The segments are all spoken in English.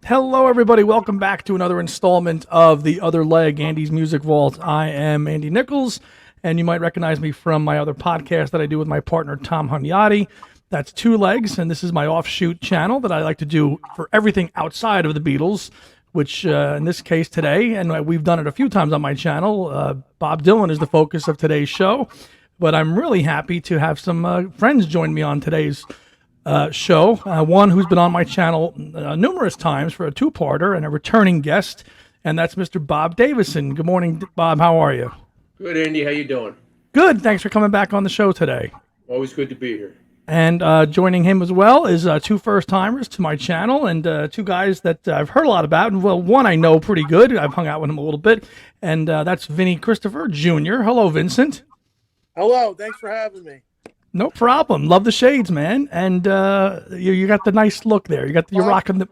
Hello, everybody. Welcome back to another installment of The Other Leg, Andy's Music Vault. I am Andy Nichols, and you might recognize me from my other podcast that I do with my partner, Tom Hunyadi. That's Two Legs, and this is my offshoot channel that I like to do for everything outside of the Beatles, which in this case today, and we've done it a few times on my channel, Bob Dylan is the focus of today's show. But I'm really happy to have some friends join me on today's show. One who's been on my channel numerous times for a two-parter and a returning guest, and that's Mr. Bob Davison. Good morning, Bob. How are you? Good, Andy. How you doing? Good. Thanks for coming back on the show today. Always good to be here. And joining him as well is two first-timers to my channel and two guys that I've heard a lot about. And well, one I know pretty good. I've hung out with him a little bit, and that's Vinny Christopher Jr. Hello, Vincent. Hello. Thanks for having me. No problem. Love the shades, man. And you got the nice look there. You're rocking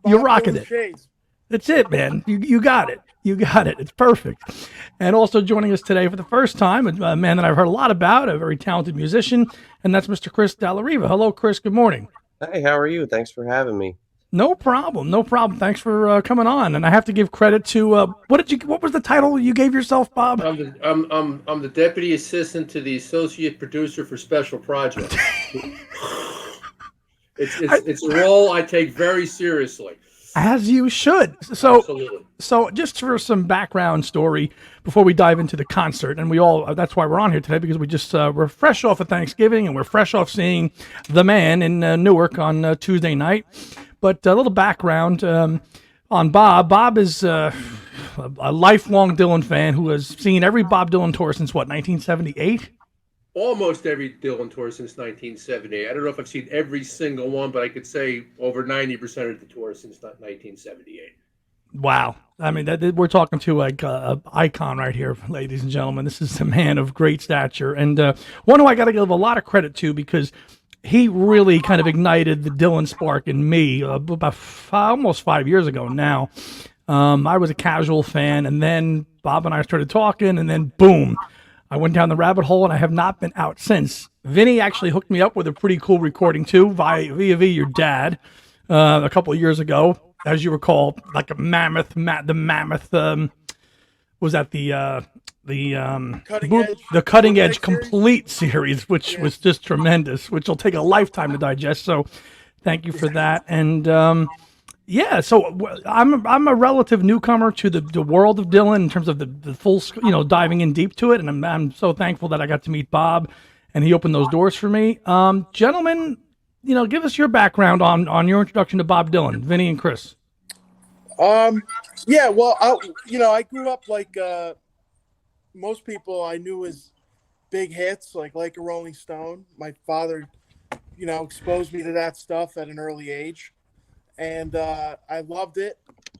it. Shades. That's it, man. You got it. You got it. It's perfect. And also joining us today for the first time, a man that I've heard a lot about, a very talented musician, and that's Mr. Chris Dallariva. Hello, Chris. Good morning. Hey, how are you? Thanks for having me. No problem. No problem. Thanks for coming on. And I have to give credit to what was the title you gave yourself, Bob? I'm the deputy assistant to the associate producer for special projects. It's a role I take very seriously. As you should. So, Absolutely. So just for some background story before we dive into the concert, and that's why we're on here today, because we're fresh off of Thanksgiving and we're fresh off seeing the man in Newark on Tuesday night. But a little background on Bob. Bob is a lifelong Dylan fan who has seen every Bob Dylan tour since, 1978? Almost every Dylan tour since 1978. I don't know if I've seen every single one, but I could say over 90% of the tour since 1978. Wow. I mean, we're talking to an icon right here, ladies and gentlemen. This is a man of great stature, and one who I got to give a lot of credit to because he really kind of ignited the Dylan spark in me about almost 5 years ago now. I was a casual fan, and then Bob and I started talking, and then boom, I went down the rabbit hole, and I have not been out since. Vinny actually hooked me up with a pretty cool recording, too, via your dad, a couple of years ago. As you recall, like a mammoth, was that the cutting edge complete series, which was just tremendous, which will take a lifetime to digest. So thank you for that. And so I'm a relative newcomer to the world of Dylan in terms of the full, diving in deep to it. And I'm so thankful that I got to meet Bob and he opened those doors for me. Gentlemen, give us your background on your introduction to Bob Dylan, Vinny and Chris. Yeah, well, I grew up like most people I knew as big hits, like a Rolling Stone. My father, exposed me to that stuff at an early age, and I loved it.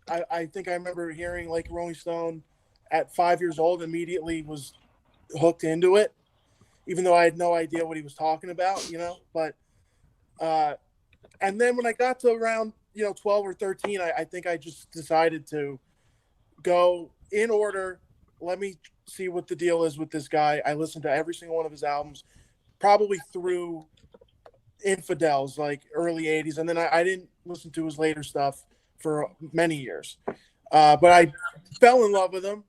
I think I remember hearing like Rolling Stone at 5 years old. Immediately was hooked into it, even though I had no idea what he was talking about, But and then when I got to around 12 or 13, I think I just decided to go in order. Let me see what the deal is with this guy. I listened to every single one of his albums, probably through Infidels, like early 80s. And then I didn't listen to his later stuff for many years. But I fell in love with him,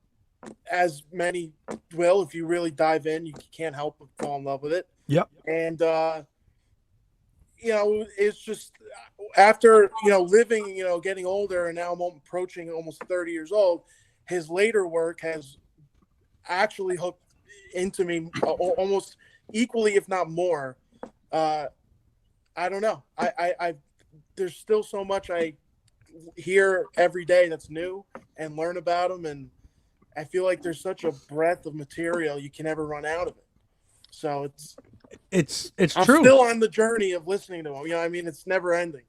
as many will. If you really dive in, you can't help but fall in love with it. Yep. And, it's just after, living, getting older, and now I'm approaching almost 30 years old, his later work has actually hooked into me almost equally, if not more. I don't know. I there's still so much I hear every day that's new and learn about him. And I feel like there's such a breadth of material, you can never run out of it. So it's I'm true. Still on the journey of listening to him. It's never ending.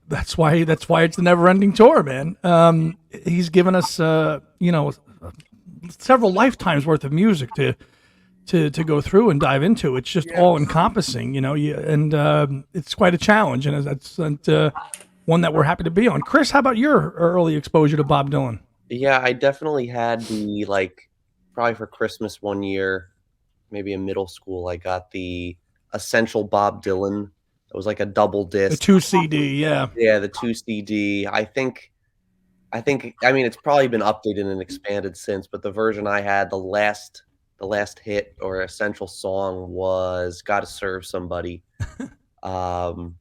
That's why it's the never-ending tour, man. He's given us, several lifetimes worth of music to go through and dive into. It's just all encompassing, and it's quite a challenge, and that's one that we're happy to be on. Chris, how about your early exposure to Bob Dylan? Yeah, I definitely had probably for Christmas one year, maybe in middle school, I got the Essential Bob Dylan. It was like a double disc. The 2 CD, yeah. Yeah, the 2 CD. I think I mean, it's probably been updated and expanded since, but the version I had, the last hit or essential song was "Gotta Serve Somebody." Um,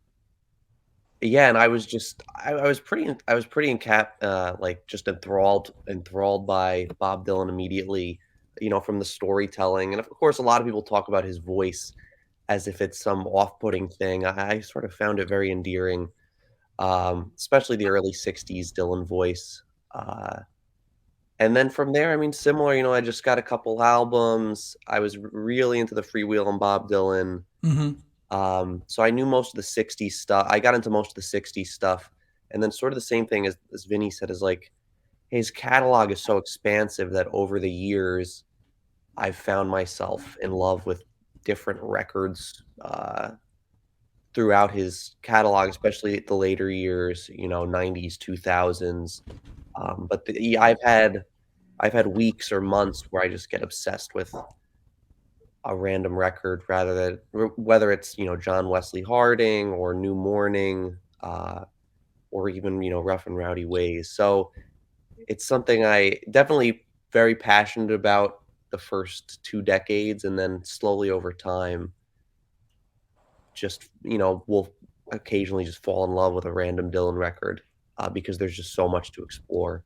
yeah, and I was just I was pretty like just enthralled by Bob Dylan immediately, from the storytelling, and of course, a lot of people talk about his voice as if it's some off-putting thing. I sort of found it very endearing, especially the early '60s Dylan voice. Uh, and then from there, I mean, similar. I just got a couple albums. I was really into the freewheeling Bob Dylan. Mm-hmm. So I knew most of the '60s stuff. I got into most of the '60s stuff, and then sort of the same thing as Vinny said is like his catalog is so expansive that over the years I've found myself in love with different records throughout his catalog, especially the later years, '90s, 2000s. But yeah, I've had weeks or months where I just get obsessed with a random record, rather than whether it's John Wesley Harding or New Morning, or even Rough and Rowdy Ways. So it's something I definitely very passionate about the first 2 decades, and then slowly over time, just will occasionally just fall in love with a random Dylan record, because there's just so much to explore.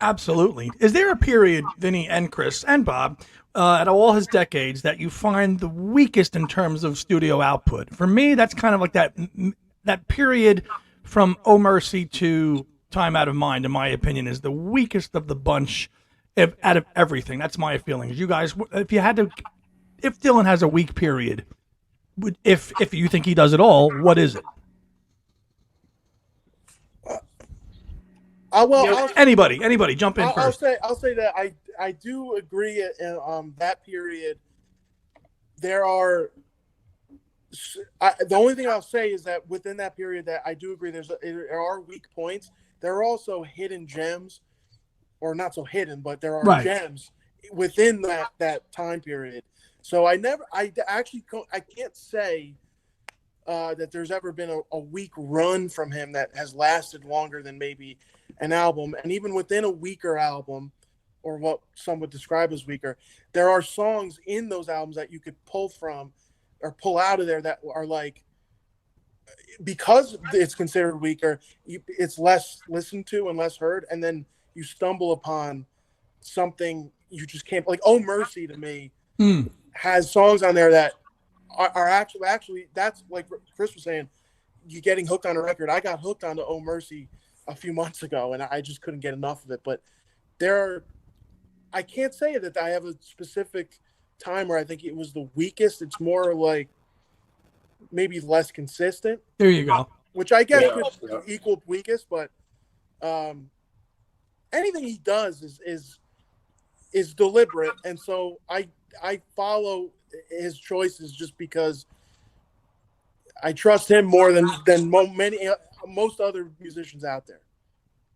Absolutely. Is there a period, Vinny and Chris and Bob, at all his decades, that you find the weakest in terms of studio output? For me, that's kind of like that period from Oh Mercy to Time Out of Mind, in my opinion, is the weakest of the bunch out of everything. That's my feelings. You guys, if Dylan has a weak period, if you think he does at all, what is it? Anybody, jump in first. I'll say that I do agree in that period. There are the only thing I'll say is that within that period that I do agree there are weak points. There are also hidden gems, or not so hidden, but there are gems within that time period. So I can't say that there's ever been a weak run from him that has lasted longer than maybe an album. And even within a weaker album, or what some would describe as weaker, there are songs in those albums that you could pull from or pull out of there that are like, because it's considered weaker, it's less listened to and less heard, and then you stumble upon something you just can't, like Oh Mercy to me has songs on there that are actually that's like Chris was saying, you getting hooked on a record. I got hooked on the Oh Mercy a few months ago, and I just couldn't get enough of it. But I can't say that I have a specific time where I think it was the weakest. It's more like maybe less consistent. There you go. Which I guess could equal weakest, but anything he does is deliberate, and so I follow his choices just because I trust him more than most other musicians out there.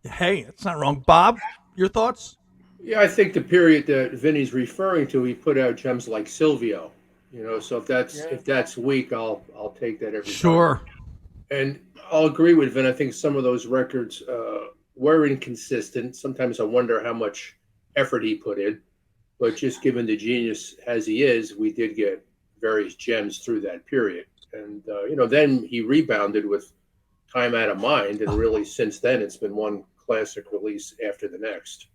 Hey, that's not wrong. Bob, your thoughts? Yeah, I think the period that Vinny's referring to, he put out gems like Silvio. So if that's weak, I'll take that every time. And I'll agree with Vin. I think some of those records were inconsistent. Sometimes I wonder how much effort he put in. But just given the genius as he is, we did get various gems through that period. And, then he rebounded with Time Out of Mind. And really, since then, it's been one classic release after the next.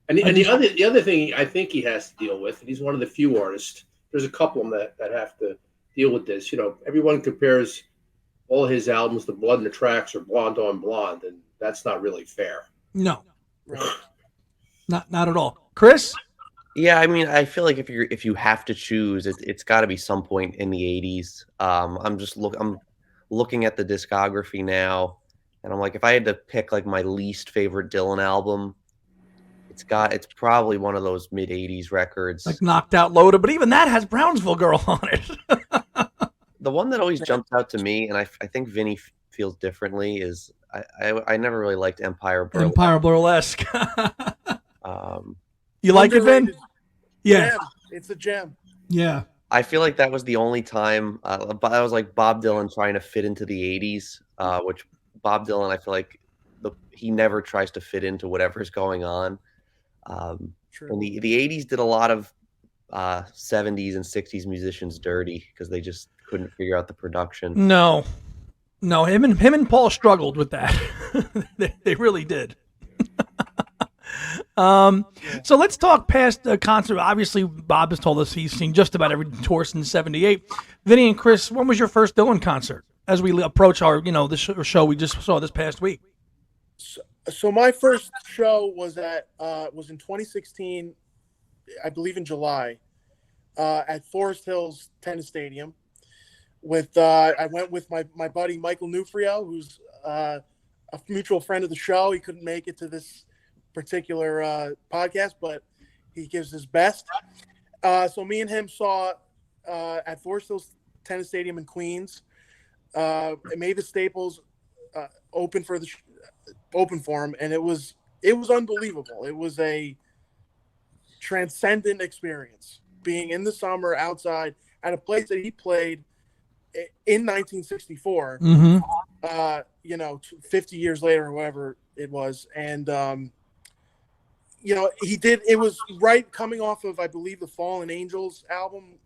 And the other thing I think he has to deal with, and he's one of the few artists, there's a couple of them that have to deal with this. Everyone compares all his albums to Blood in the Tracks or Blonde on Blonde, and that's not really fair. No. Right. Not at all. Chris? Yeah, I mean, I feel like if you have to choose, it's got to be some point in the '80s. I'm looking at the discography now, and I'm like, if I had to pick like my least favorite Dylan album, it's probably one of those mid '80s records, like Knocked Out Loaded. But even that has Brownsville Girl on it. The one that always jumps out to me, and I think Vinny feels differently, is I never really liked Empire Burlesque. Empire Burlesque. You like it, Vin? Yeah. Gem. It's a gem. Yeah. I feel like that was the only time that was like Bob Dylan trying to fit into the '80s, which Bob Dylan, I feel like he never tries to fit into whatever's going on. True. And the 80s did a lot of 70s and 60s musicians dirty because they just couldn't figure out the production. No, him and Paul struggled with that. they really did. So let's talk past the concert. Obviously, Bob has told us he's seen just about every tour since '78. Vinny and Chris, when was your first Dylan concert? As we approach our, this show we just saw this past week. So my first show was was in 2016, I believe in July, at Forest Hills Tennis Stadium. I went with my buddy Michael Nufrio, who's a mutual friend of the show. He couldn't make it to this particular podcast, but he gives his best. So me and him saw at Forest Hills Tennis Stadium in Queens. It made the Staples open for him, and it was unbelievable. It was a transcendent experience being in the summer outside at a place that he played in 1964. 50 years later or whatever it was, and he did. It was right coming off of, I believe, the Fallen Angels album,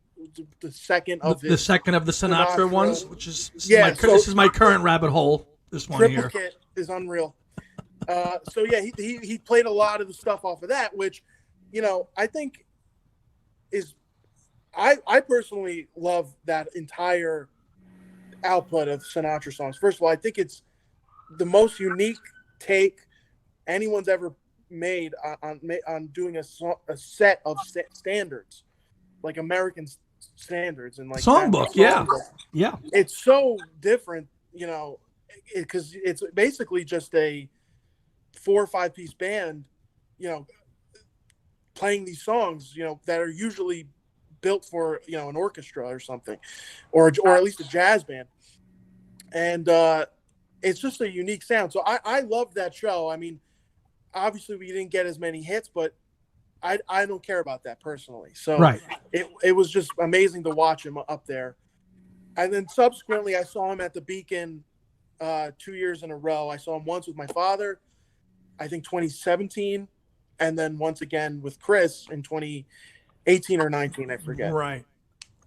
the second of the Sinatra ones, which is this is my current rabbit hole. This one here is unreal. So yeah, he played a lot of the stuff off of that, which I think is I personally love that entire output of Sinatra songs. First of all, I think it's the most unique take anyone's ever made on doing a set of standards, like American standards and like songbook. Yeah. It's so different, because it's basically just a 4 or 5 piece band, playing these songs, that are usually built for an orchestra or something, or at least a jazz band, and it's just a unique sound. So I love that show. I mean, obviously we didn't get as many hits, but I don't care about that personally. So right. It was just amazing to watch him up there. And then subsequently I saw him at the Beacon 2 years in a row. I saw him once with my father, I think 2017, and then once again with Chris in 2018 or 19, I forget. Right.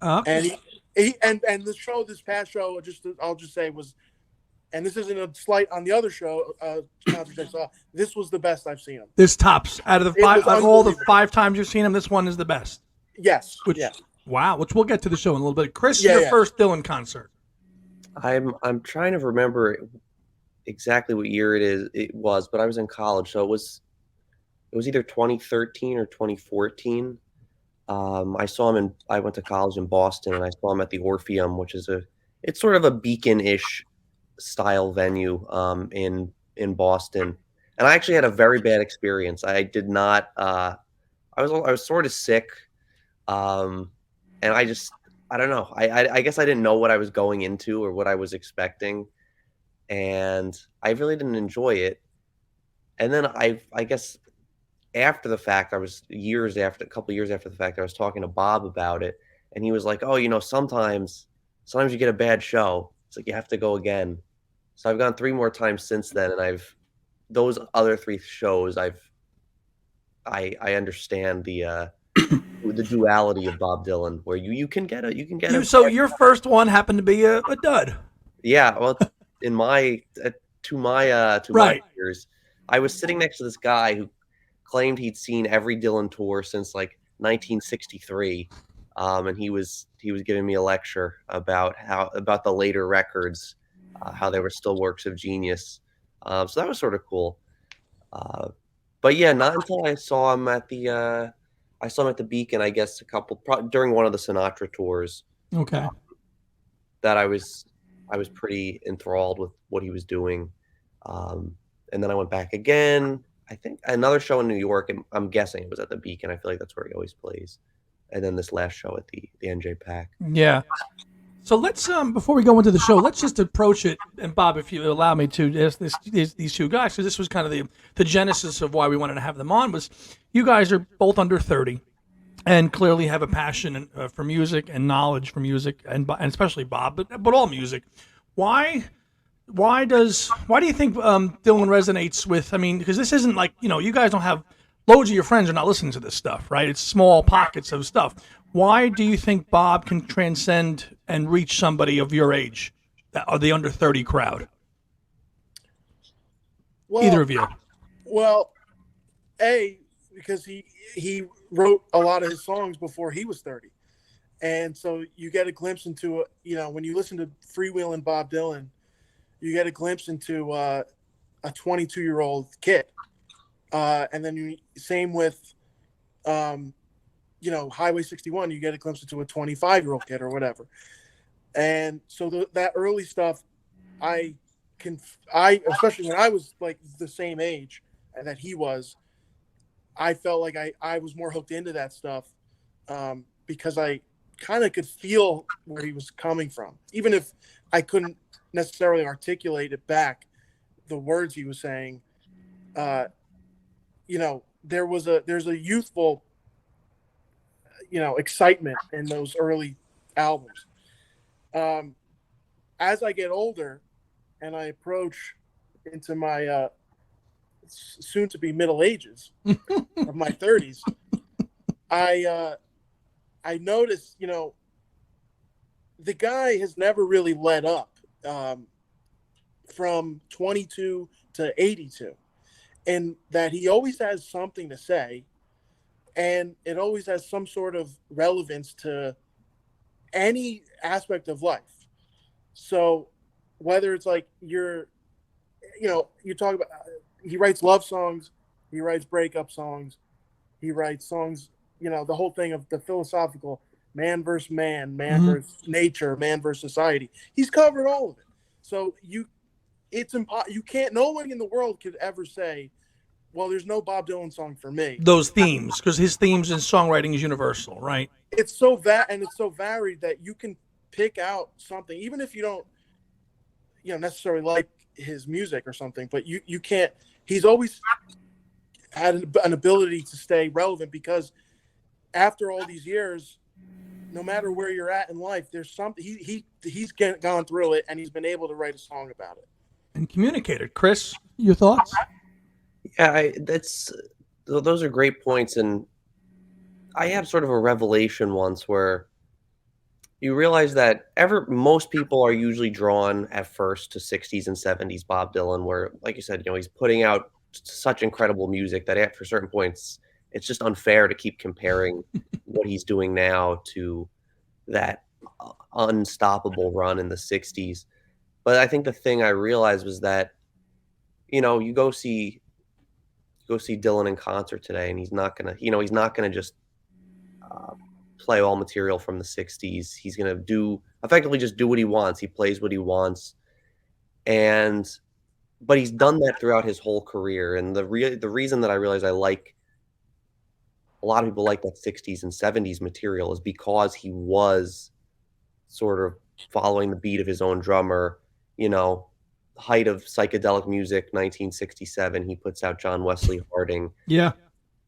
And and the show, this past show, I'll just say was, and this isn't a slight on the other show, concerts I saw, this was the best I've seen him. This tops out of all the 5 times you've seen him. This one is the best. Yes. Wow. Which we'll get to the show in a little bit. Chris, your first Dylan concert. I'm trying to remember exactly what year it was, but I was in college, so it was either 2013 or 2014. I saw him I went to college in Boston, and I saw him at the Orpheum, which is it's sort of a Beacon-ish style venue in Boston. And I actually had a very bad experience. I did not I was sort of sick, and I don't know. I guess I didn't know what I was going into or what I was expecting, and I really didn't enjoy it. And then I guess after the fact, a couple years after the fact, I was talking to Bob about it, and he was like, "Oh, sometimes you get a bad show. It's like you have to go again." So I've gone 3 more times since then, and those other 3 shows I understand the duality of Bob Dylan, where you can get So your first one happened to be a dud. Yeah, well, in my my ears, I was sitting next to this guy who claimed he'd seen every Dylan tour since like 1963, and he was giving me a lecture about the later records, how they were still works of genius. So that was sort of cool. But yeah, not until I saw him at the Beacon, I guess during one of the Sinatra tours. Okay. That I was pretty enthralled with what he was doing. And then I went back again. I think another show in New York, and I'm guessing it was at the Beacon. I feel like that's where he always plays. And then this last show at the NJPAC. Yeah. So let's before we go into the show, let's just approach it. And Bob, if you allow me to, these 2 guys, because this was kind of the genesis of why we wanted to have them on, was you guys are both under 30, and clearly have a passion for music and knowledge for music, and especially Bob, but all music. Why why do you think Dylan resonates with? I mean, because this isn't like, you guys don't have loads of your friends are not listening to this stuff, right? It's small pockets of stuff. Why do you think Bob can transcend and reach somebody of your age, or the under 30 crowd? Well, Either of you. Well, because he wrote a lot of his songs before he was 30. And so you get a glimpse into, when you listen to Freewheelin' Bob Dylan, you get a glimpse into a 22-year-old kid. And then same with, Highway 61, you get a glimpse into a 25-year-old kid or whatever. And so that early stuff, especially when I was like the same age that he was, I felt like I was more hooked into that stuff because I kind of could feel where he was coming from, even if I couldn't necessarily articulate it back, the words he was saying. There's a youthful, excitement in those early albums. As I get older and I approach into my soon to be middle ages of my 30s, I noticed, the guy has never really let up from 22 to 82, and that he always has something to say, and it always has some sort of relevance to any aspect of life. So whether it's like you talk about, he writes love songs, he writes breakup songs, he writes songs, the whole thing of the philosophical man versus man, versus nature, man versus society. He's covered all of it. So you can't, no one in the world could ever say, well, there's no Bob Dylan song for me. Those themes, because his themes in songwriting is universal, right? It's so it's so varied that you can pick out something, even if you don't, necessarily like his music or something, but you can't. He's always had an ability to stay relevant because after all these years, no matter where you're at in life, there's something he's gone through it and he's been able to write a song about it and communicate it. Chris, your thoughts? Yeah, those are great points, and I had sort of a revelation once where you realize that most people are usually drawn at first to 60s and 70s Bob Dylan, where, like you said, he's putting out such incredible music that after certain points, it's just unfair to keep comparing what he's doing now to that unstoppable run in the 60s. But I think the thing I realized was that, you go see Dylan in concert today, and he's not gonna just play all material from the 60s. He's gonna effectively just do what he wants. He plays what he wants, but he's done that throughout his whole career. And the reason that I realize a lot of people like that 60s and 70s material is because he was sort of following the beat of his own drummer. Height of psychedelic music, 1967, he puts out John Wesley Harding. Yeah.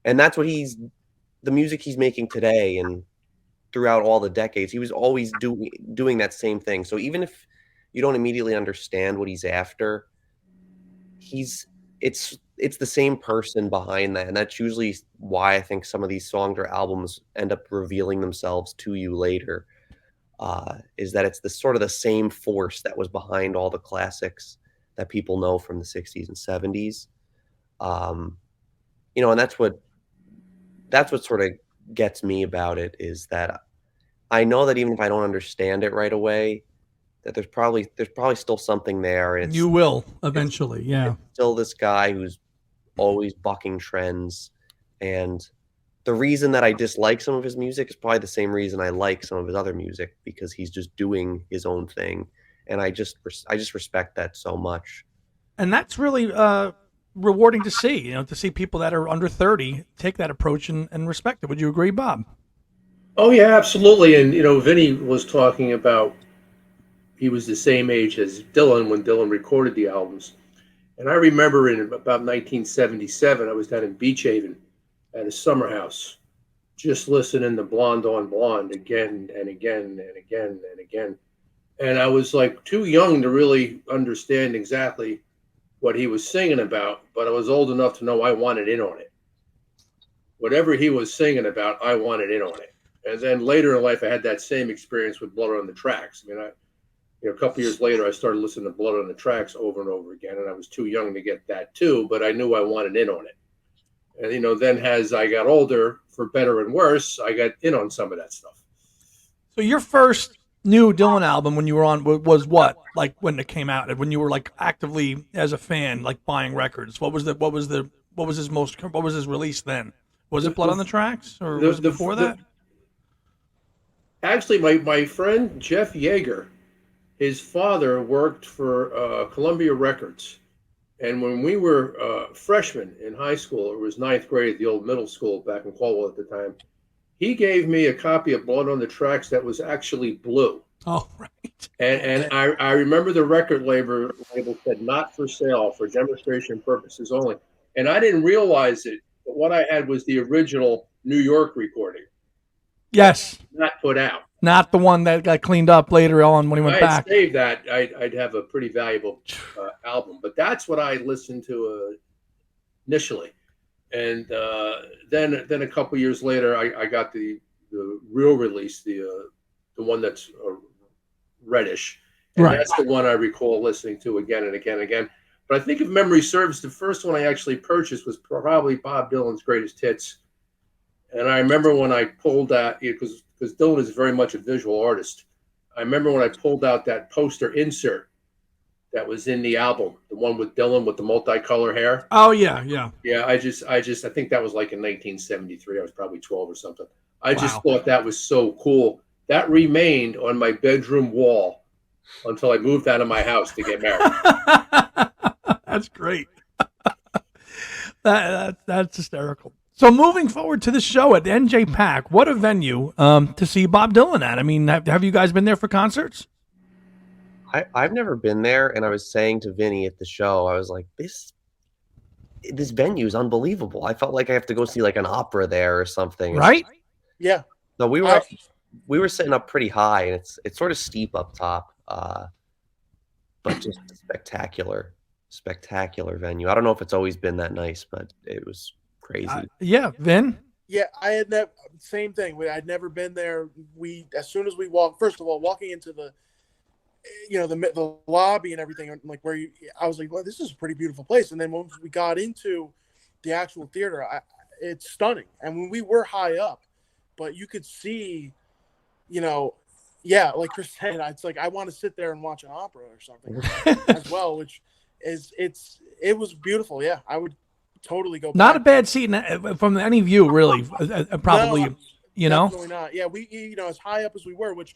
And that's what the music he's making today and throughout all the decades, he was always doing that same thing. So even if you don't immediately understand what he's after, it's the same person behind that. And that's usually why I think some of these songs or albums end up revealing themselves to you later. Is that it's the same force that was behind all the classics that people know from the 60s and 70s. And that's what sort of gets me about it, is that I know that even if I don't understand it right away, that there's probably still something there. And you will eventually. Yeah. It's still this guy who's always bucking trends. And the reason that I dislike some of his music is probably the same reason I like some of his other music, because he's just doing his own thing. And I just respect that so much. And that's really rewarding to see, to see people that are under 30 take that approach and respect it. Would you agree, Bob? Oh, yeah, absolutely. And, Vinny was talking about he was the same age as Dylan when Dylan recorded the albums. And I remember in about 1977, I was down in Beach Haven at a summer house, just listening to Blonde on Blonde again and again and again and again. And I was like too young to really understand exactly what he was singing about, but I was old enough to know I wanted in on it. Whatever he was singing about, I wanted in on it. And then later in life, I had that same experience with Blood on the Tracks. I mean, a couple years later, I started listening to Blood on the Tracks over and over again, and I was too young to get that too, but I knew I wanted in on it. And then as I got older, for better and worse, I got in on some of that stuff. So your first new Dylan album when you were on was what? Like when it came out, and when you were like actively as a fan, like buying records. What was his release then? Was it Blood on the Tracks, or was it before that? Actually, my friend Jeff Yeager, his father worked for Columbia Records. And when we were freshmen in high school, it was ninth grade at the old middle school back in Caldwell at the time, he gave me a copy of Blood on the Tracks that was actually blue. Oh, right. And I remember the record label said not for sale, for demonstration purposes only. And I didn't realize it, but what I had was the original New York recording. Yes. Not put out. Not the one that got cleaned up later on when he went back. If I had saved that, I'd have a pretty valuable album. But that's what I listened to initially. And then a couple years later, I got the real release, the one that's reddish. And right. That's the one I recall listening to again and again and again. But I think if memory serves, the first one I actually purchased was probably Bob Dylan's Greatest Hits. And I remember when I pulled that, because Dylan is very much a visual artist. I remember when I pulled out that poster insert that was in the album, the one with Dylan with the multicolor hair. Oh yeah, yeah. Yeah, I think that was like in 1973. I was probably 12 or something. I just thought that was so cool. That remained on my bedroom wall until I moved out of my house to get married. That's great. That's hysterical. So moving forward to the show at NJPAC, what a venue to see Bob Dylan at. I mean, have you guys been there for concerts? I've never been there, and I was saying to Vinny at the show, I was like, this venue is unbelievable. I felt like I have to go see like an opera there or something. Right? Yeah. No, we were sitting up pretty high, and it's sort of steep up top, but just spectacular venue. I don't know if it's always been that nice, but it was crazy. Yeah, Vin? Yeah, I had never, same thing. I'd never been there. As soon as we walked, first of all, walking into the lobby and everything, like I was like, well, this is a pretty beautiful place. And then once we got into the actual theater, it's stunning. And when we were high up, but you could see, like Chris said, it's like I want to sit there and watch an opera or something as well, which it was beautiful. Yeah, I would totally go back. Not a bad seat from any view, really. Probably, definitely not. Yeah, we as high up as we were, which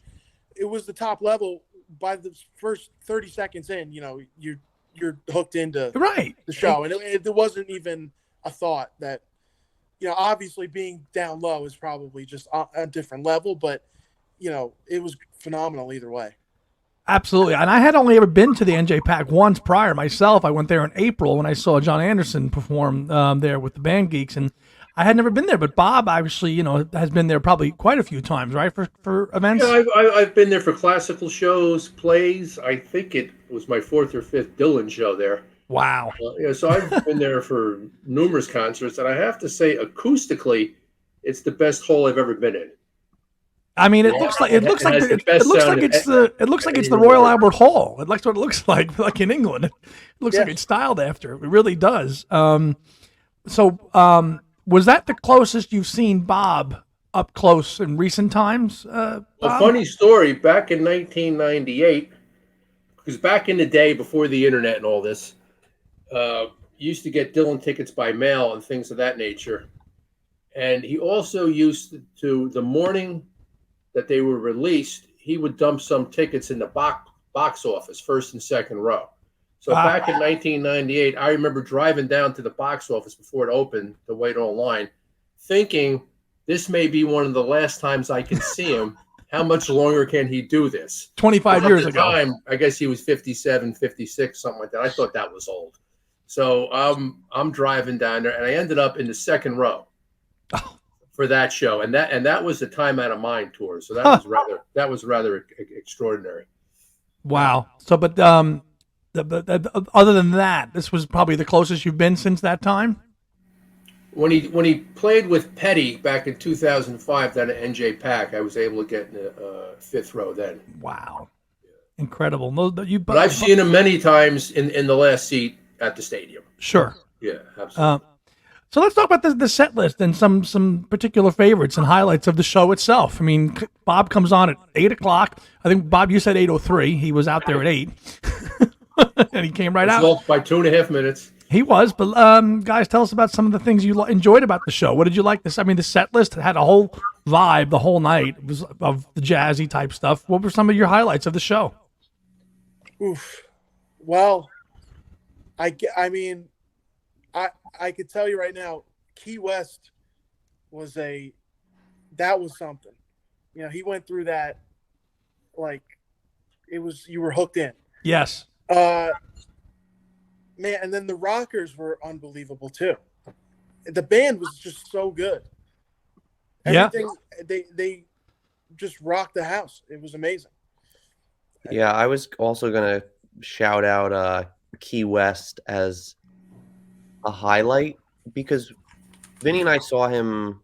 it was the top level. By the first 30 seconds in, you're hooked into the show, and it wasn't even a thought that, obviously being down low is probably just a different level, but it was phenomenal either way. Absolutely. And I had only ever been to the NJPAC once prior myself. I went there in April when I saw John Anderson perform there with the Band Geeks, and I had never been there, but Bob obviously, has been there probably quite a few times, right, for events? Yeah, I've been there for classical shows, plays. I think it was my fourth or fifth Dylan show there. Wow. So I've been there for numerous concerts, and I have to say, acoustically, it's the best hall I've ever been in. I mean, it looks like it's the Royal Albert Hall. That's what it looks like in England. It looks like it's styled after. It really does. Was that the closest you've seen Bob up close in recent times? A funny story. Back in 1998, because back in the day before the internet and all this, used to get Dylan tickets by mail and things of that nature. And he also used to, the morning that they were released, he would dump some tickets in the box office, first and second row. So back in 1998, I remember driving down to the box office before it opened to wait online, thinking this may be one of the last times I can see him. How much longer can he do this? 25 years ago. Time, I guess he was 57, 56, something like that. I thought that was old. So I'm driving down there, and I ended up in the second row for that show, and that was the Time Out of Mind tour. So that was rather extraordinary. Wow. So, but other than that, this was probably the closest you've been since that time. When he played with Petty back in 2005 down at NJPAC, I was able to get in the fifth row then. Wow. Incredible. But I've seen him many times in the last seat at the stadium. Sure. Yeah, absolutely. So let's talk about the set list and some particular favorites and highlights of the show itself. I mean, Bob comes on at 8 o'clock. I think, Bob, you said 8:03. He was out there at 8. And he came right out. By 2.5 minutes. He was. But guys, tell us about some of the things you enjoyed about the show. What did you like? I mean, the set list had a whole vibe the whole night. It was of the jazzy type stuff. What were some of your highlights of the show? Oof. Well, I could tell you right now, Key West was something. You know, he went through that like you were hooked in. Yes. Man, and then the Rockers were unbelievable too. The band was just so good. Everything, they just rocked the house. It was amazing. Yeah, I was also gonna shout out Key West as a highlight because Vinny and I saw him,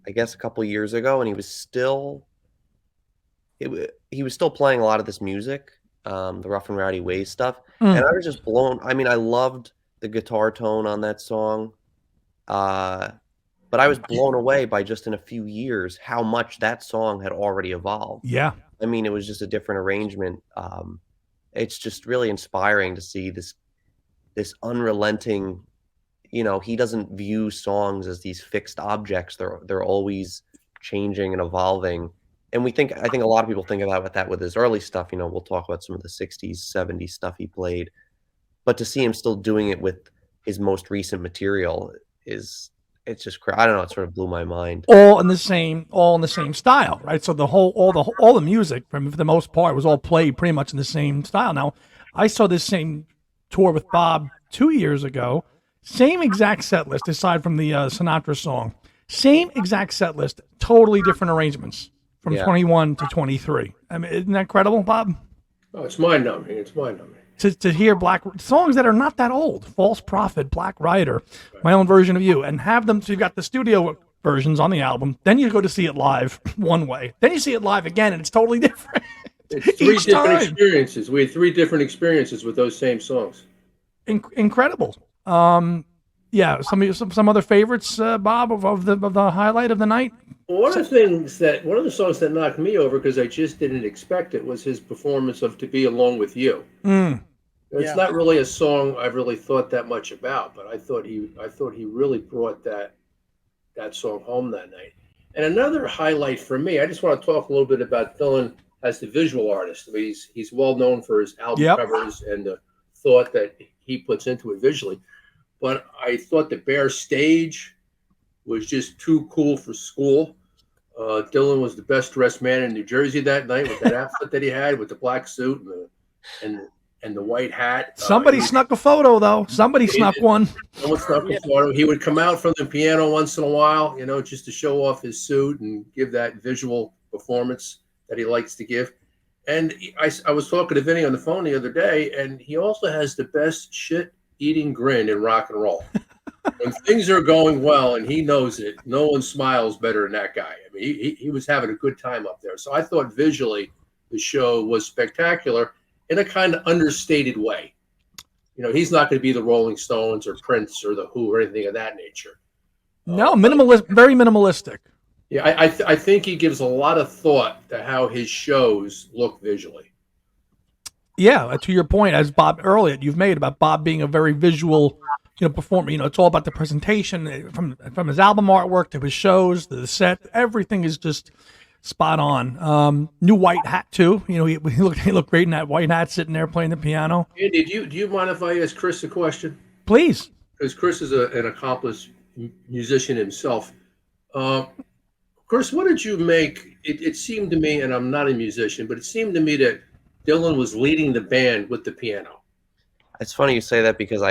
I guess, a couple years ago, and he was still playing a lot of this music, the Rough and Rowdy Ways stuff, and I was just blown. I mean, I loved the guitar tone on that song, but I was blown away by just in a few years how much that song had already evolved. Yeah. I mean, it was just a different arrangement. It's just really inspiring to see this unrelenting. You know, he doesn't view songs as these fixed objects. They're always changing and evolving. And I think a lot of people think about that with his early stuff. You know, we'll talk about some of the 60s, 70s stuff he played. But to see him still doing it with his most recent material it's just I don't know, it sort of blew my mind. All in the same style, right? So all the music, for the most part, was all played pretty much in the same style. Now, I saw this same tour with Bob 2 years ago. Same exact set list, aside from the Sinatra song. Same exact set list, totally different arrangements from 21 to 23. I mean, isn't that incredible, Bob? Oh, it's mind-numbing. It's mind-numbing. To hear songs that are not that old, False Prophet, Black Rider, My Own Version of You, and have them. So you've got the studio versions on the album. Then you go to see it live one way. Then you see it live again, and it's totally different. It's three different experiences. We had 3 different experiences with those same songs. Incredible. Yeah, some other favorites, Bob, of the highlight of the night. One of the songs that knocked me over because I just didn't expect it was his performance of "To Be Alone with You." It's not really a song I've really thought that much about, but I thought he really brought that song home that night. And another highlight for me, I just want to talk a little bit about Dylan as the visual artist. I mean, he's well known for his album covers and the thought that he puts into it visually. But I thought the bare stage was just too cool for school. Dylan was the best dressed man in New Jersey that night with that outfit that he had, with the black suit and the white hat. Somebody snuck a photo, though. Somebody snuck one. Someone snuck a photo. He would come out from the piano once in a while, you know, just to show off his suit and give that visual performance that he likes to give. And I was talking to Vinny on the phone the other day, and he also has the best shit-eating grin in rock and roll. When things are going well and he knows it, no one smiles better than that guy. I mean, he was having a good time up there. So I thought visually the show was spectacular in a kind of understated way. You know, he's not going to be the Rolling Stones or Prince or the Who or anything of that nature. No, very minimalistic. Yeah, I think he gives a lot of thought to how his shows look visually. Yeah, to your point, as Bob earlier you've made about Bob being a very visual, performer. It's all about the presentation from his album artwork to his shows, to the set. Everything is just spot on. New white hat too. He looked great in that white hat, sitting there playing the piano. Andy, do you mind if I ask Chris a question? Please. Because Chris is an accomplished musician himself. Chris, what did you make? It seemed to me, and I'm not a musician, but it seemed to me that Dylan was leading the band with the piano. It's funny you say that because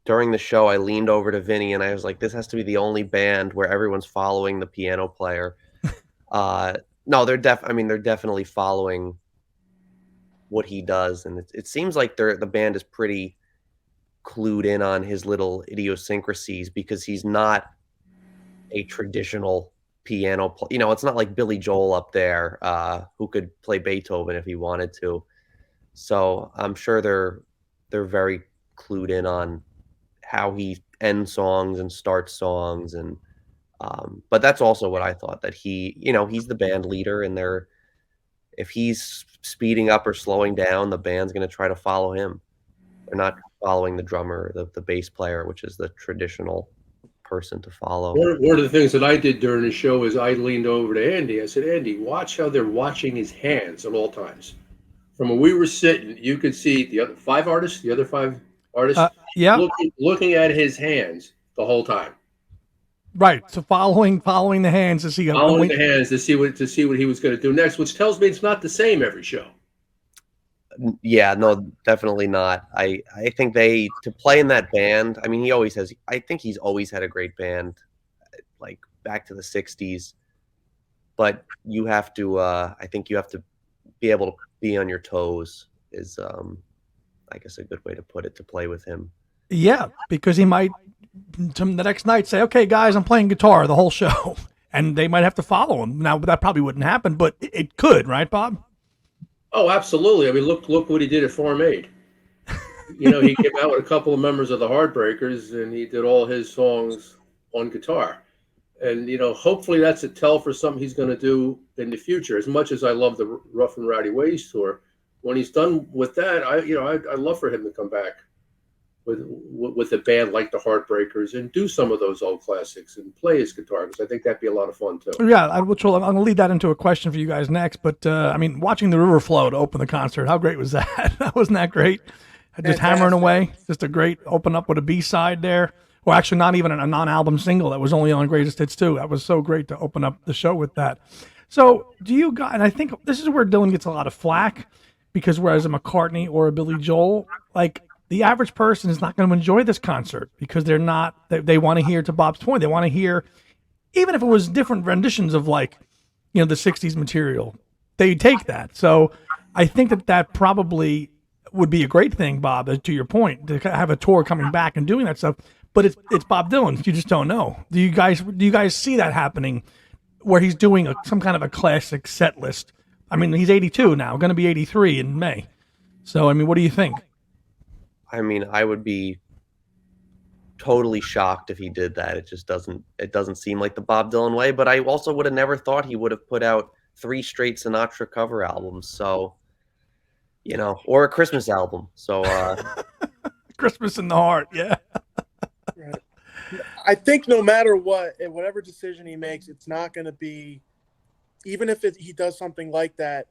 during the show, I leaned over to Vinny and I was like, this has to be the only band where everyone's following the piano player. No, they're definitely following what he does, and it seems like the band is pretty clued in on his little idiosyncrasies because he's not a traditional piano it's not like Billy Joel up there who could play Beethoven if he wanted to. So I'm sure they're very clued in on how he ends songs and starts songs, and but that's also what I thought, that he's the band leader, and if he's speeding up or slowing down, the band's going to try to follow him. They're not following the drummer, the bass player, which is the traditional person to follow. One of the things that I did during the show is I leaned over to Andy. I said, Andy, watch how they're watching his hands at all times. From when we were sitting, you could see the other five artists, looking at his hands the whole time. Right. So following the hands to see see what he was going to do next, which tells me it's not the same every show. Yeah, no, definitely not. I think to play in that band, I mean, I think he's always had a great band, like back to the 60s, but you have to, I think you have to be able to be on your toes is, I guess a good way to put it, to play with him. Yeah, because he might the next night say, okay, guys, I'm playing guitar the whole show, and they might have to follow him. Now, that probably wouldn't happen, but it could, right, Bob? Oh, absolutely. I mean, look what he did at Farm Aid. He came out with a couple of members of the Heartbreakers, and he did all his songs on guitar. And, hopefully that's a tell for something he's going to do in the future. As much as I love the Rough and Rowdy Ways tour, when he's done with that, I'd love for him to come back with a band like the Heartbreakers and do some of those old classics and play his guitar, because I think that'd be a lot of fun too. Yeah, I'm going to lead that into a question for you guys next. But I mean, watching the river flow to open the concert, how great was that? Wasn't that great? Just hammering away, just a great open up with a B-side there. Well, actually, not even a non-album single that was only on Greatest Hits 2. That was so great to open up the show with that. So, do you guys? And I think this is where Dylan gets a lot of flack, because whereas a McCartney or a Billy Joel, like, the average person is not going to enjoy this concert because they're not. They want to hear, to Bob's point, they want to hear, even if it was different renditions of, like, the '60s material, they take that. So, I think that probably would be a great thing, Bob, to your point, to have a tour coming back and doing that stuff. But it's Bob Dylan. You just don't know. Do you guys see that happening, where he's doing some kind of a classic set list? I mean, he's 82 now, going to be 83 in May. So, I mean, what do you think? I mean, I would be totally shocked if he did that. It just doesn't seem like the Bob Dylan way. But I also would have never thought he would have put out 3 straight Sinatra cover albums. So, or a Christmas album. So, Christmas in the Heart, yeah. Right. I think no matter what, whatever decision he makes, it's not going to be, even if he does something like that,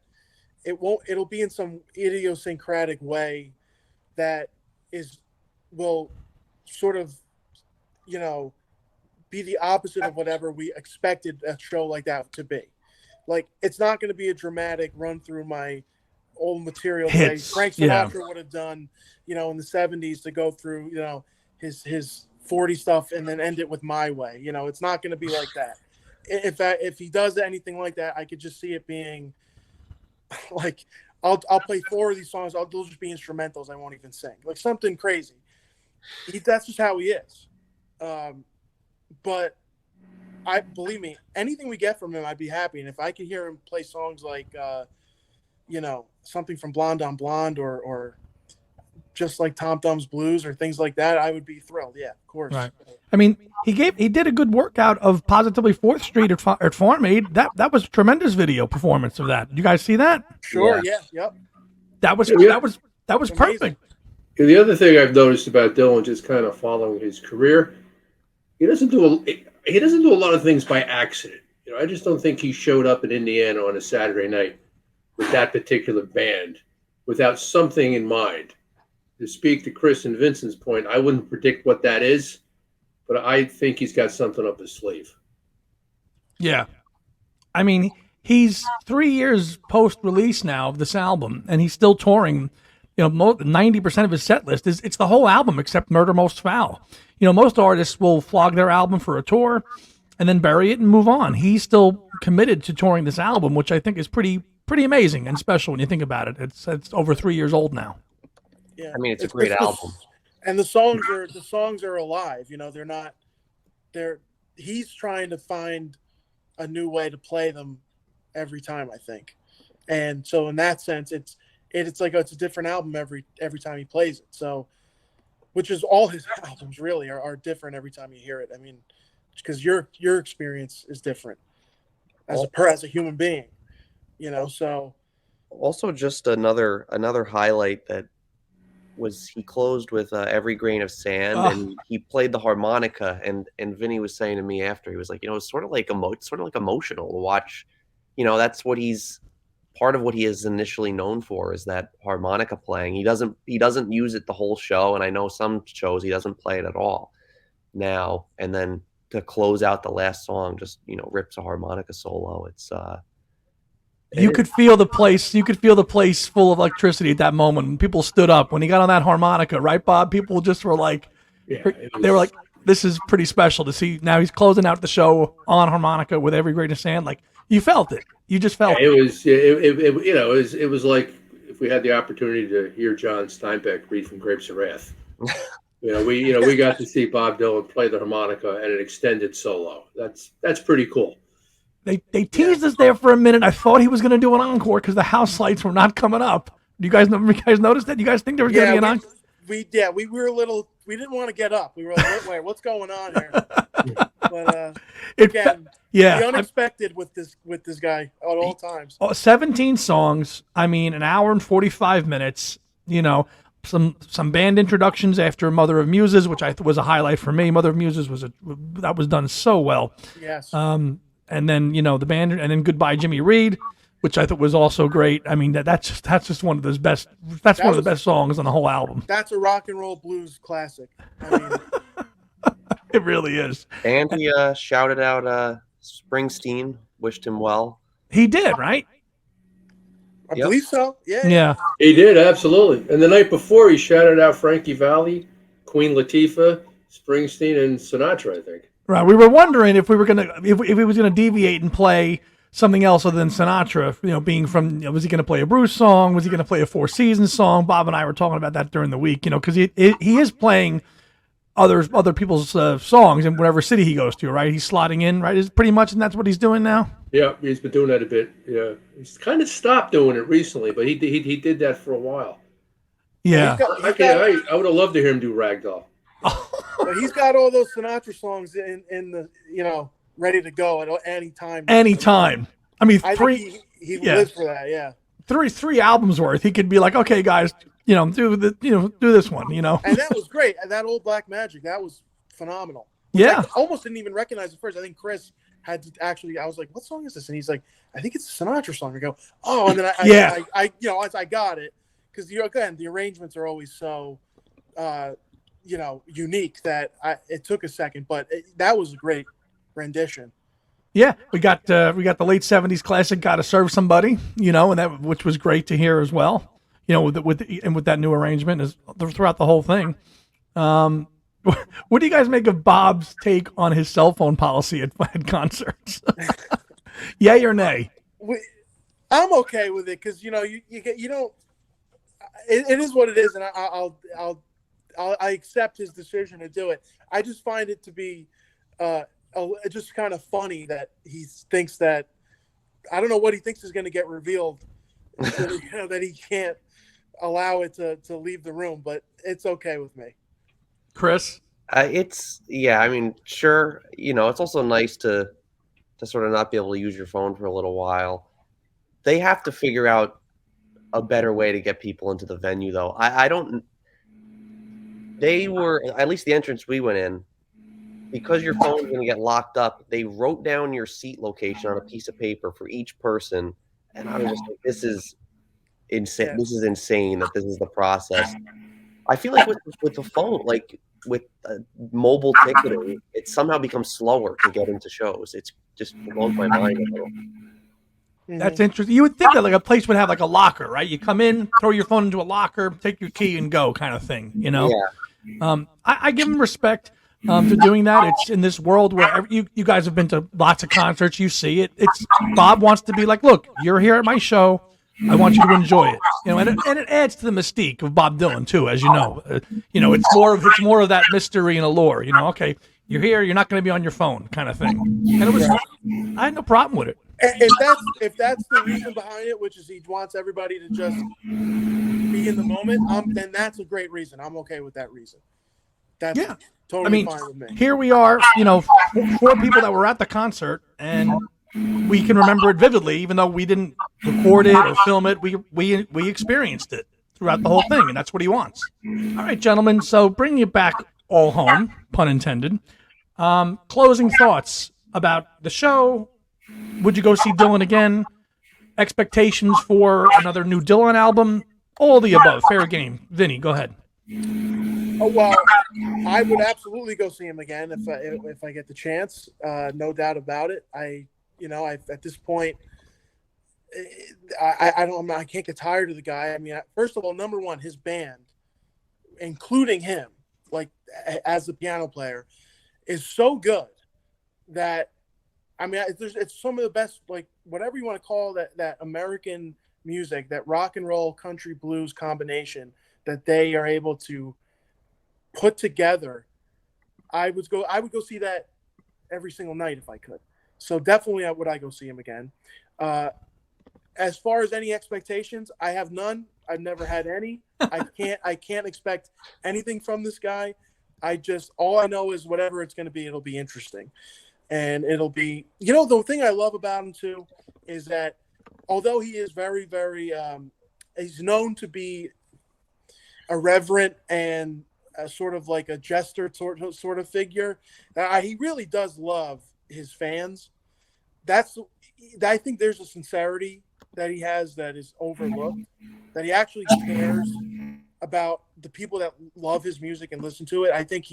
it'll be in some idiosyncratic way that will sort of, be the opposite of whatever we expected a show like that to be. Like, it's not going to be a dramatic run through my old material that Frank Sinatra would have done, in the 70s, to go through, his 40 stuff and then end it with My Way. It's not going to be like that. If he does anything like that, I could just see it being like, I'll play 4 of these songs. They'll just be instrumentals. I won't even sing, like something crazy. That's just how he is. But believe me, anything we get from him, I'd be happy. And if I could hear him play songs like, something from Blonde on Blonde, or just like Tom Thumb's Blues or things like that, I would be thrilled. Yeah, of course. Right. I mean, he did a good workout of Positively 4th Street at Farm Aid. That was a tremendous video performance of that. Did you guys see that? Sure. Yeah. Yep. That was perfect. The other thing I've noticed about Dylan, just kind of following his career, he doesn't do a lot of things by accident. I just don't think he showed up in Indiana on a Saturday night with that particular band without something in mind. To speak to Chris and Vincent's point, I wouldn't predict what that is, but I think he's got something up his sleeve. Yeah. I mean, he's 3 years post-release now of this album, and he's still touring. 90% of his set list it's the whole album except Murder Most Foul. Most artists will flog their album for a tour and then bury it and move on. He's still committed to touring this album, which I think is pretty pretty amazing and special when you think about it. It's over 3 years old now. Yeah, I mean, it's a great album. And the songs are alive. You know, he's trying to find a new way to play them every time, I think. And so in that sense, it's like it's a different album every time he plays it. So, which is all his albums really are different every time you hear it. I mean, because your experience is different as a human being, you know. So also just another highlight that was he closed with Every Grain of Sand, and he played the harmonica, and Vinny was saying to me after, he was like, you know, it's sort of like emotional to watch. You know, that's what part of what he is initially known for is that harmonica playing. He doesn't use it the whole show, and I know some shows he doesn't play it at all now. And then to close out the last song, just, you know, rips a harmonica solo. It's you could feel the place. You could feel the place full of electricity at that moment. When people stood up when he got on that harmonica, right, Bob? People just were like, they were like, "This is pretty special to see." Now he's closing out the show on harmonica with Every Grain of Sand. Like, you felt it. You just felt it. It was like if we had the opportunity to hear John Steinbeck read from Grapes of Wrath. We got to see Bob Dylan play the harmonica and an extended solo. That's pretty cool. They teased us there for a minute. I thought he was going to do an encore because the house lights were not coming up. Do you guys notice that? You guys think there was going to be an encore? We were a little. We didn't want to get up. We were like, wait, what's going on here? But again, the unexpected with this guy at all times. 17 songs. I mean, an hour and 45 minutes. You know, some band introductions after Mother of Muses, which I thought was a highlight for me. Mother of Muses was done so well. Yes. And then, you know, the band, and then Goodbye Jimmy Reed, which I thought was also great. I mean, that's just one of those best. That's one of the best songs on the whole album. That's a rock and roll blues classic. I mean, it really is. And he shouted out Springsteen, wished him well. He did, right? I believe so. Yeah. Yeah. He did, absolutely. And the night before, he shouted out Frankie Valli, Queen Latifah, Springsteen, and Sinatra, I think. Right. We were wondering if he was gonna deviate and play something else other than Sinatra. You know, being from, was he gonna play a Bruce song? Was he gonna play a Four Seasons song? Bob and I were talking about that during the week. You know, because he is playing other people's songs in whatever city he goes to. Right. He's slotting in. Right. Is pretty much, and that's what he's doing now. Yeah, he's been doing that a bit. Yeah, he's kind of stopped doing it recently, but he did that for a while. Yeah. I would have loved to hear him do Ragdoll. But he's got all those Sinatra songs in the, you know, ready to go at any time. Anytime. I mean, he lives for that. Yeah. Three albums worth. He could be like, okay, guys, you know, do this one, you know. And that was great. And that old Black Magic, that was phenomenal. Yeah. I almost didn't even recognize it first. I think Chris had to actually. I was like, "What song is this?" And he's like, "I think it's a Sinatra song." I go, "Oh," and then I got it because again the arrangements are always so, unique that it took a second, but that was a great rendition. Yeah, we got the late '70s classic "Gotta Serve Somebody," you know, and which was great to hear as well. You know, with that new arrangement is throughout the whole thing. What do you guys make of Bob's take on his cell phone policy at concerts? Yay or nay? I'm okay with it because you don't. It is what it is, and I accept his decision to do it. I just find it to be just kind of funny that he thinks that I don't know what he thinks is going to get revealed, that he can't allow it to leave the room, but it's okay with me. Chris? I mean, sure. You know, it's also nice to sort of not be able to use your phone for a little while. They have to figure out a better way to get people into the venue, though. They were, at least the entrance we went in, because your phone is going to get locked up, they wrote down your seat location on a piece of paper for each person. And I was just like, this is insane. Yeah. This is insane that this is the process. I feel like with the phone, like with mobile ticketing, it somehow becomes slower to get into shows. It's just blows my mind a little. That's interesting. You would think that like a place would have like a locker, right? You come in, throw your phone into a locker, take your key and go kind of thing, you know? Yeah. I give him respect. to doing that. It's in this world where you guys have been to lots of concerts. You see it. It's Bob wants to be like, look, you're here at my show. I want you to enjoy it. And it adds to the mystique of Bob Dylan too, as you know. It's more of that mystery and allure. Okay, you're here. You're not going to be on your phone, kind of thing. And it was, I had no problem with it. If that's the reason behind it, which is he wants everybody to just be in the moment, then that's a great reason. I'm okay with that reason. That's totally fine with me. Here we are, four people that were at the concert, and we can remember it vividly, even though we didn't record it or film it. We experienced it throughout the whole thing, and that's what he wants. All right, gentlemen. So bringing it back all home, pun intended. Closing thoughts about the show. Would you go see Dylan again? Expectations for another new Dylan album? All the above. Fair game. Vinny, go ahead. Oh, well, I would absolutely go see him again if I get the chance. No doubt about it. I at this point, I can't get tired of the guy. I mean, first of all, number one, his band, including him, like as a piano player, is so good that. I mean, it's some of the best, like whatever you want to call that American music, that rock and roll, country, blues combination that they are able to put together. I would go see that every single night if I could. So definitely I would go see him again. As far as any expectations, I have none. I've never had any. I can't expect anything from this guy. All I know is whatever it's going to be, it'll be interesting. And it'll be, the thing I love about him too is that although he is very, very, he's known to be irreverent and sort of like a jester sort of figure, he really does love his fans. I think there's a sincerity that he has that is overlooked, that he actually cares about the people that love his music and listen to it. I think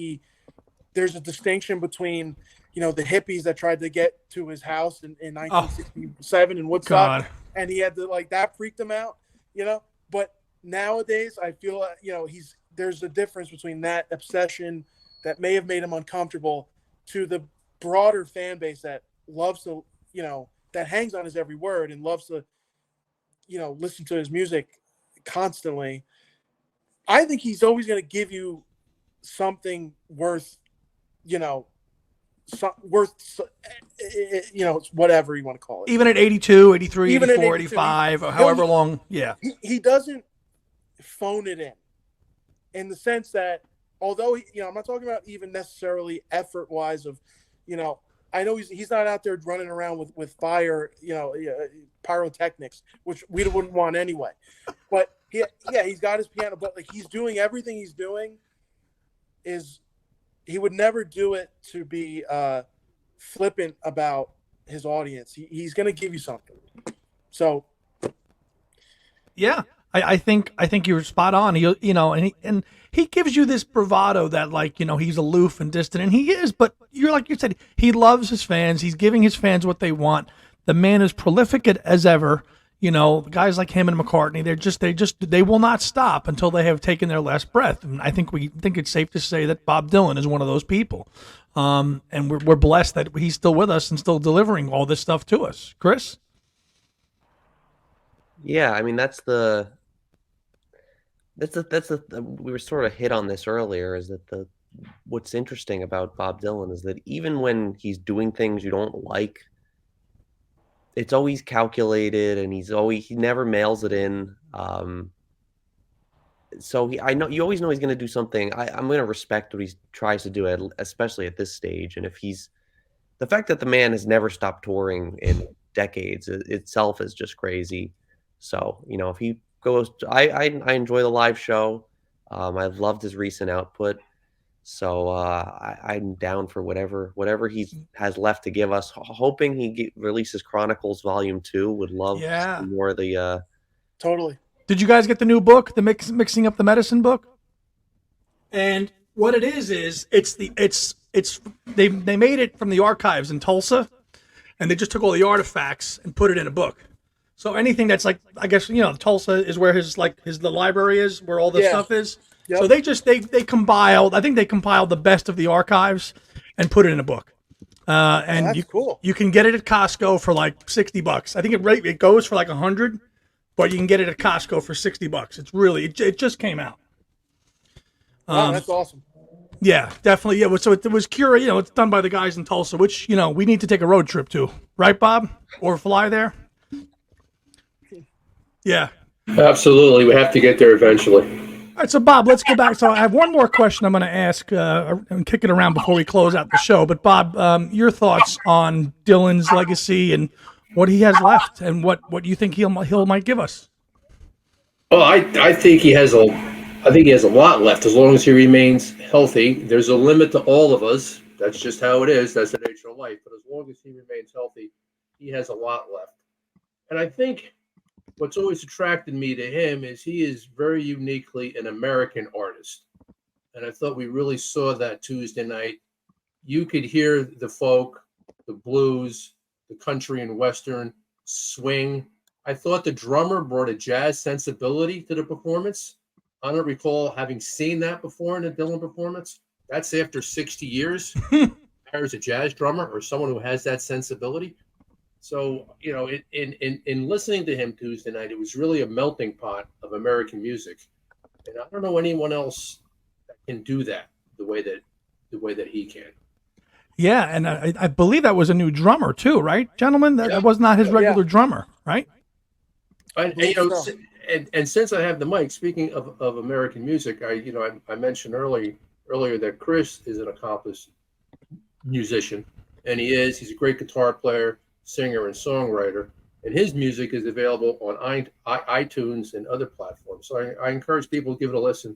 there's a distinction between, the hippies that tried to get to his house in 1967 in Woodstock, and he had to that freaked him out, But nowadays, I feel there's a difference between that obsession that may have made him uncomfortable to the broader fan base that loves to, that hangs on his every word and loves to, listen to his music constantly. I think he's always going to give you something worth, whatever you want to call it. Even at 82, 83, 84, 85, or however long. Yeah. He doesn't phone it in the sense that although, I'm not talking about even necessarily effort wise of, I know he's not out there running around with fire, pyrotechnics, which we wouldn't want anyway. But he's got his piano, but he's doing everything he's doing he would never do it to be flippant about his audience. He's going to give you something. So, yeah, I think you're spot on. And he gives you this bravado that he's aloof and distant, and he is. But you're like you said, he loves his fans. He's giving his fans what they want. The man is prolific as ever. Guys like him and McCartney, they will not stop until they have taken their last breath. And I think it's safe to say that Bob Dylan is one of those people. And we're blessed that he's still with us and still delivering all this stuff to us. Chris? Yeah, I mean, we were sort of hit on this earlier, is that what's interesting about Bob Dylan is that even when he's doing things you don't like, it's always calculated, and he never mails it in. So I know you always know he's going to do something. I'm going to respect what he tries to do, especially at this stage. And the fact that the man has never stopped touring in decades itself is just crazy. So if he goes, I enjoy the live show. I've loved his recent output. So I'm down for whatever he has left to give us. Hoping he releases Chronicles Volume 2. Would love more of the. Totally. Did you guys get the new book, the Mixing Up the Medicine book? And what it is they made it from the archives in Tulsa, and they just took all the artifacts and put it in a book. So anything that's I guess Tulsa is where the library is, where all the stuff is. Yep. So they compiled. I think they compiled the best of the archives and put it in a book. And that's cool. You can get it at Costco for like $60. I think it goes for like 100, but you can get it at Costco for $60. It's really it just came out. Wow, that's awesome. Yeah, definitely. Yeah, so it was curated. You know, it's done by the guys in Tulsa, which we need to take a road trip to, right, Bob, or fly there. Yeah, Absolutely, we have to get there eventually. all right, so Bob, let's go back. So I have one more question I'm going to ask and kick it around before we close out the show. But Bob, your thoughts on Dylan's legacy and what he has left, and what you think he might give us? Well, I think he has a lot left as long as he remains healthy. There's a limit to all of us. That's just how it is. That's the nature of life. But as long as he remains healthy, he has a lot left. And I think what's always attracted me to him is he is very uniquely an American artist. And I thought we really saw that Tuesday night. You could hear the folk, the blues, the country and western, swing. I thought the drummer brought a jazz sensibility to the performance. I don't recall having seen that before in a Dylan performance. That's after 60 years. There's a jazz drummer or someone who has that sensibility. So, in listening to him Tuesday night, it was really a melting pot of American music. And I don't know anyone else that can do that the way that he can. Yeah, and I believe that was a new drummer too, right, gentlemen? That was not his regular drummer, right? And since I have the mic, speaking of American music, I mentioned earlier that Chris is an accomplished musician, and he's a great guitar player, singer, and songwriter, and his music is available on iTunes and other platforms. So I encourage people to give it a listen.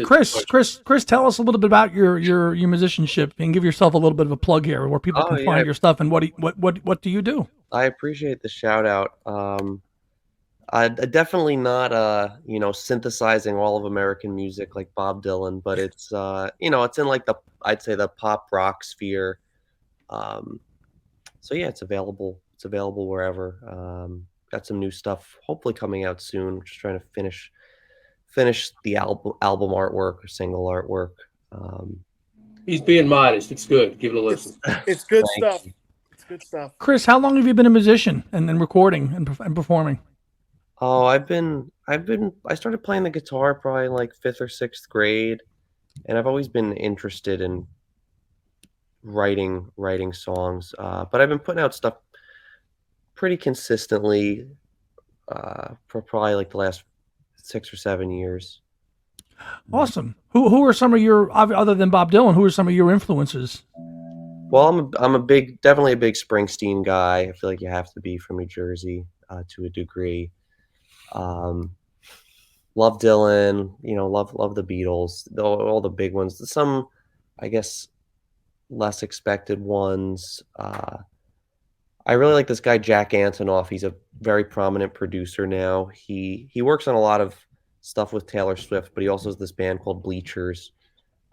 Chris, tell us a little bit about your musicianship and give yourself a little bit of a plug here, where people can find your stuff and what do you do? I appreciate the shout out. I definitely not synthesizing all of American music like Bob Dylan, but it's it's in like I'd say the pop rock sphere. So yeah, it's available wherever. Got some new stuff hopefully coming out soon. Just trying to finish the album artwork or single artwork. He's being modest. It's good. Give it a listen. It's good stuff. It's good stuff. Chris, how long have you been a musician and recording and performing? Oh, I started playing the guitar probably like 5th or 6th grade, and I've always been interested in writing songs. But I've been putting out stuff pretty consistently for probably like the last 6 or 7 years. Awesome. Who are some of your, other than Bob Dylan, who are some of your influences? Well, I'm definitely a big Springsteen guy. I feel like you have to be from New Jersey to a degree. Love Dylan, love the Beatles, all the big ones. Some, I guess, less expected ones. I really like this guy Jack Antonoff. He's a very prominent producer now. He works on a lot of stuff with Taylor Swift, but he also has this band called Bleachers,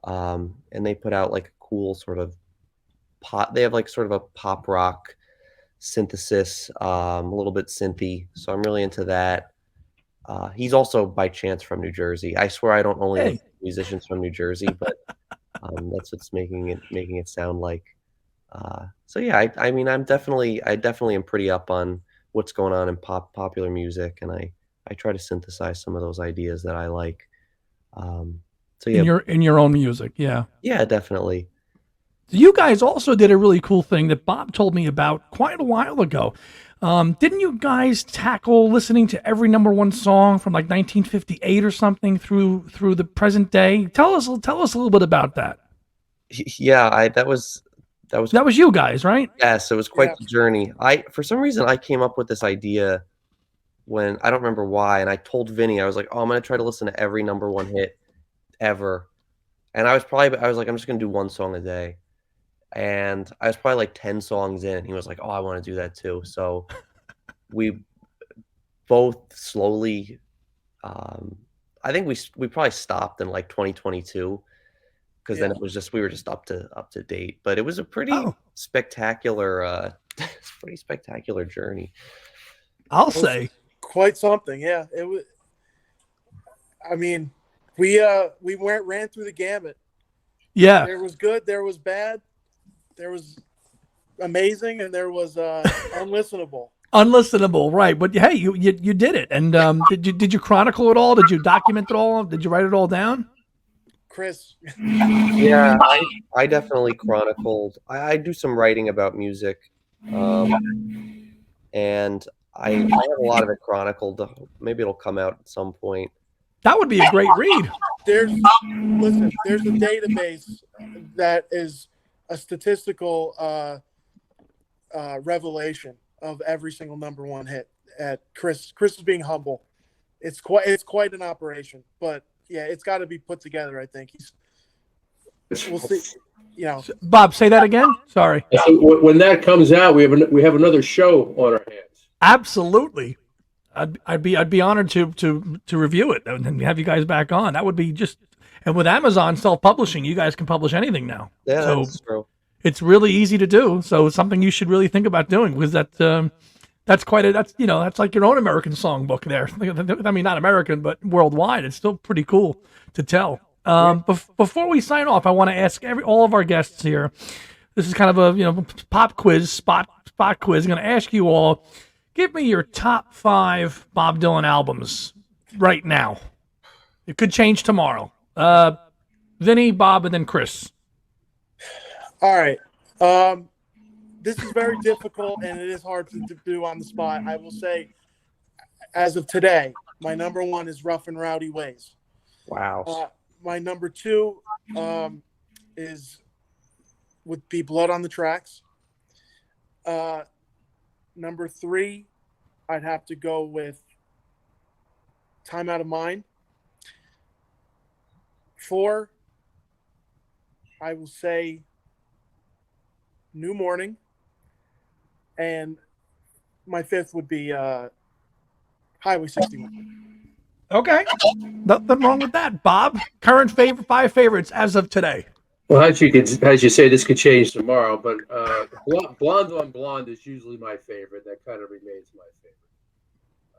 and they put out like a cool sort of pop. They have like sort of a pop rock synthesis, a little bit synthy. So I'm really into that. He's also by chance from New Jersey. I swear I don't only like musicians from New Jersey, but that's what's making it sound like. So yeah, I mean, I definitely am pretty up on what's going on in popular music, and I try to synthesize some of those ideas that I like. So yeah, in your own music, yeah, definitely. You guys also did a really cool thing that Bob told me about quite a while ago. Didn't you guys tackle listening to every #1 song from like 1958 or something through the present day? Tell us a little bit about that. Yeah, that was you guys, right? Yes, it was quite the journey. For some reason I came up with this idea when I don't remember why, and I told Vinny, I was like, "Oh, I'm gonna try to listen to every #1 hit ever," and I was like, "I'm just gonna do one song a day." And I was probably like 10 songs in. He was like, "Oh, I want to do that too." So we both slowly, I think we probably stopped in like 2022 because then it was we were just up to date. But it was a pretty spectacular, pretty spectacular journey. I'll say quite something. Yeah, it was. I mean, We ran through the gamut. Yeah. There was good, there was bad, there was amazing, and there was unlistenable. Unlistenable, right? But hey, you did it. And did you chronicle it all? Did you document it all? Did you write it all down? Chris. Yeah, I definitely chronicled. I do some writing about music, and I have a lot of it chronicled. Maybe it'll come out at some point. That would be a great read. There's a database that is a statistical revelation of every single number one hit. At Chris is being humble. It's quite an operation, but yeah, it's got to be put together. I think we'll see. You know, Bob, say that again. Sorry. When that comes out, we have another show on our hands. Absolutely. I'd be honored to review it and have you guys back on. That would be just, and with Amazon self-publishing, you guys can publish anything now. Yeah, so that's true. It's really easy to do. So it's something you should really think about doing, because that's like your own American songbook there. I mean, not American, but worldwide. It's still pretty cool to tell. Before we sign off, I want to ask all of our guests here. This is kind of a pop quiz, spot quiz. I'm going to ask you all. Give me your top 5 Bob Dylan albums right now. It could change tomorrow. Vinny, Bob, and then Chris. All right. This is very difficult, and it is hard to do on the spot. I will say, as of today, my number 1 is Rough and Rowdy Ways. Wow. My number 2 would be Blood on the Tracks. Number 3, I'd have to go with Time Out of Mind. 4, I will say New Morning. And my 5th would be Highway 61. Okay. Nothing wrong with that. Bob, current 5 favorites as of today. Well, as you say, this could change tomorrow, but Blonde on Blonde is usually my favorite. That kind of remains my favorite.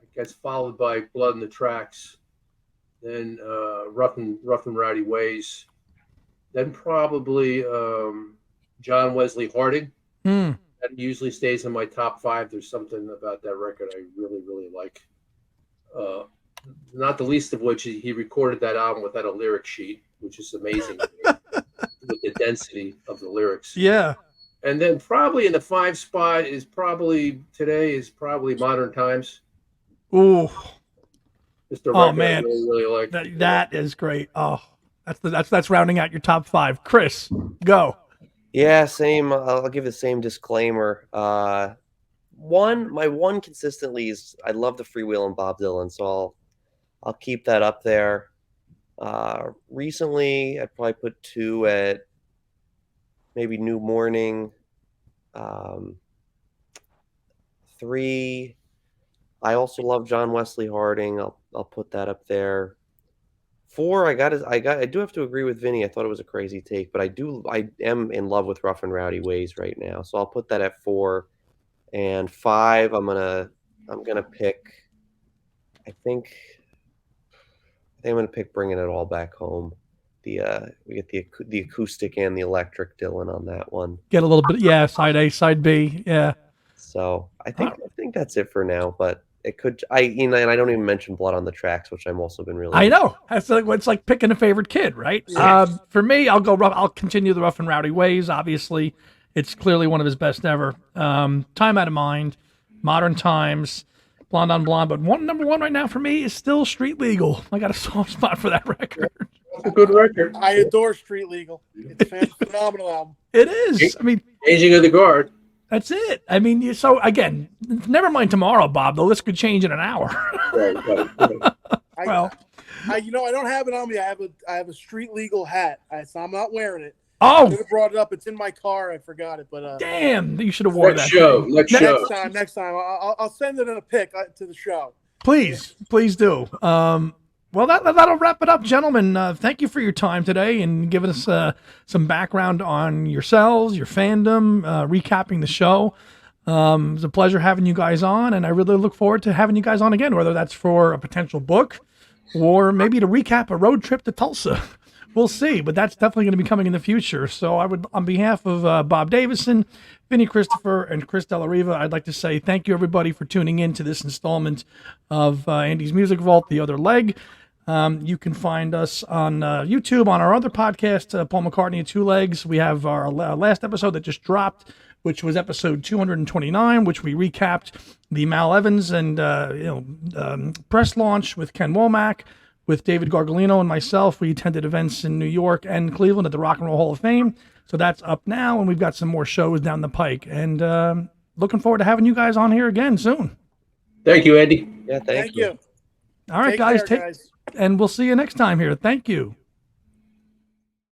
It gets followed by Blood in the Tracks, then Rough and Rowdy Ways, then probably John Wesley Harding. That usually stays in my top 5. There's something about that record I really, really like. Not the least of which he recorded that album without a lyric sheet, which is amazing. With the density of the lyrics. Yeah. And then probably in the 5 spot is probably Modern Times. Ooh. Just a man. I really like. That is great. Oh, that's rounding out your top 5. Chris, go. Yeah, same. I'll give the same disclaimer. My one consistently is I love the freewheeling Bob Dylan, so I'll keep that up there. Recently, I'd probably put 2 at maybe New Morning. 3, I also love John Wesley Harding. I'll put that up there. 4, I do have to agree with Vinny. I thought it was a crazy take, but I am in love with Rough and Rowdy Ways right now, so I'll put that at 4. And 5, I'm gonna pick. I think I'm gonna pick Bringing It All Back Home. We get the acoustic and the electric Dylan on that one. Get a little bit, yeah. Side A, side B, yeah. So I think that's it for now. But it could, and I don't even mention Blood on the Tracks, which I'm also been really. I know. It's like picking a favorite kid, right? Yeah. For me, I'll continue the Rough and Rowdy Ways. Obviously, it's clearly one of his best ever. Time Out of Mind, Modern Times, Blonde on Blonde. But number 1 right now for me is still Street Legal. I got a soft spot for that record. That's a good record. I adore Street Legal. It's a phenomenal album. It is. I mean, Changing of the Guard. That's it. I mean, so again, never mind tomorrow, Bob. The list could change in an hour. Right. Well, I don't have it on me. I have a Street Legal hat. So I'm not wearing it. Oh, I could have brought it up. It's in my car. I forgot it, but damn! You should have worn that. Next time, I'll send it in a pic to the show. Please do. Well, that'll wrap it up, gentlemen. Thank you for your time today and giving us some background on yourselves, your fandom, recapping the show. It was a pleasure having you guys on, and I really look forward to having you guys on again, whether that's for a potential book, or maybe to recap a road trip to Tulsa. We'll see, but that's definitely going to be coming in the future. So I would, on behalf of Bob Davison, Vinny Christopher, and Chris Della Riva, I'd like to say thank you, everybody, for tuning in to this installment of Andy's Music Vault, The Other Leg. You can find us on YouTube on our other podcast, Paul McCartney and Two Legs. We have our last episode that just dropped, which was episode 229, which we recapped the Mal Evans and press launch with Ken Womack, with David Gargolino and myself. We attended events in New York and Cleveland at the Rock and Roll Hall of Fame. So that's up now, and we've got some more shows down the pike. And looking forward to having you guys on here again soon. Thank you, Andy. Yeah, thank you. All right, Take guys. care, guys. And we'll see you next time here. Thank you.